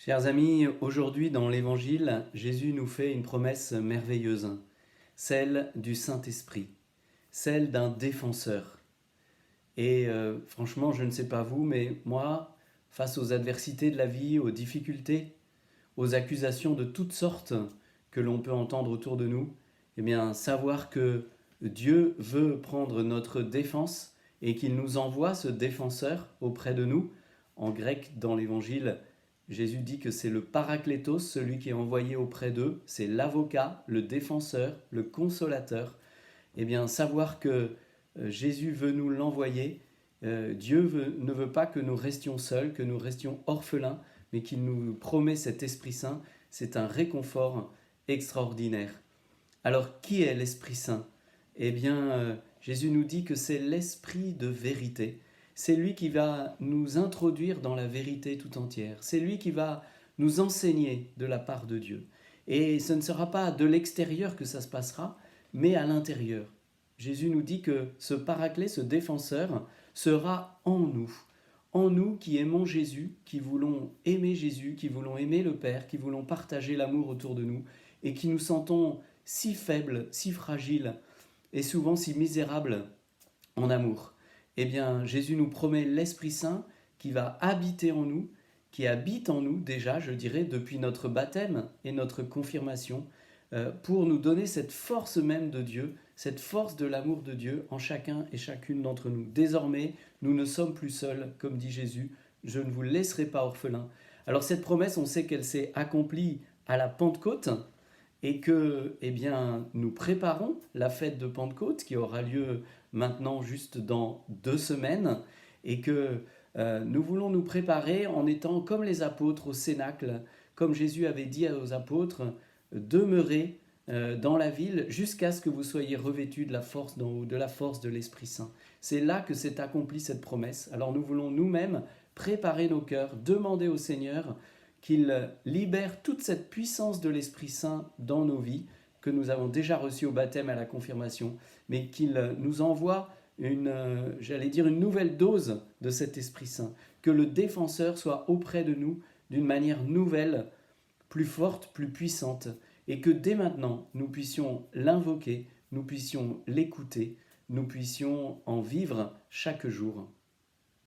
Chers amis, aujourd'hui dans l'Évangile, Jésus nous fait une promesse merveilleuse, celle du Saint-Esprit, celle d'un défenseur. Et franchement, je ne sais pas vous, mais moi, face aux adversités de la vie, aux difficultés, aux accusations de toutes sortes que l'on peut entendre autour de nous, eh bien, savoir que Dieu veut prendre notre défense et qu'il nous envoie ce défenseur auprès de nous. En grec, dans l'Évangile, Jésus dit que c'est le paraklétos, celui qui est envoyé auprès d'eux, c'est l'avocat, le défenseur, le consolateur. Eh bien, savoir que Jésus veut nous l'envoyer, ne veut pas que nous restions seuls, que nous restions orphelins, mais qu'il nous promet cet Esprit Saint, c'est un réconfort extraordinaire. Alors, qui est l'Esprit Saint? Eh bien, Jésus nous dit que c'est l'Esprit de vérité. C'est lui qui va nous introduire dans la vérité tout entière. C'est lui qui va nous enseigner de la part de Dieu. Et ce ne sera pas de l'extérieur que ça se passera, mais à l'intérieur. Jésus nous dit que ce paraclet, ce défenseur, sera en nous qui aimons Jésus, qui voulons aimer Jésus, qui voulons aimer le Père, qui voulons partager l'amour autour de nous, et qui nous sentons si faibles, si fragiles, et souvent si misérables en amour. Eh bien, Jésus nous promet l'Esprit Saint qui va habiter en nous, qui habite en nous déjà, je dirais, depuis notre baptême et notre confirmation, pour nous donner cette force même de Dieu, cette force de l'amour de Dieu en chacun et chacune d'entre nous. Désormais, nous ne sommes plus seuls, comme dit Jésus, je ne vous laisserai pas orphelins. Alors cette promesse, on sait qu'elle s'est accomplie à la Pentecôte, et que eh bien, nous préparons la fête de Pentecôte qui aura lieu maintenant juste dans 2 semaines, et que nous voulons nous préparer en étant comme les apôtres au Cénacle, comme Jésus avait dit aux apôtres, demeurez dans la ville jusqu'à ce que vous soyez revêtus de la force d'en haut, de la force de l'Esprit Saint. C'est là que s'est accomplie cette promesse. Alors nous voulons nous-mêmes préparer nos cœurs, demander au Seigneur qu'il libère toute cette puissance de l'Esprit Saint dans nos vies, que nous avons déjà reçue au baptême et à la confirmation, mais qu'il nous envoie une nouvelle dose de cet Esprit Saint, que le défenseur soit auprès de nous d'une manière nouvelle, plus forte, plus puissante, et que dès maintenant, nous puissions l'invoquer, nous puissions l'écouter, nous puissions en vivre chaque jour.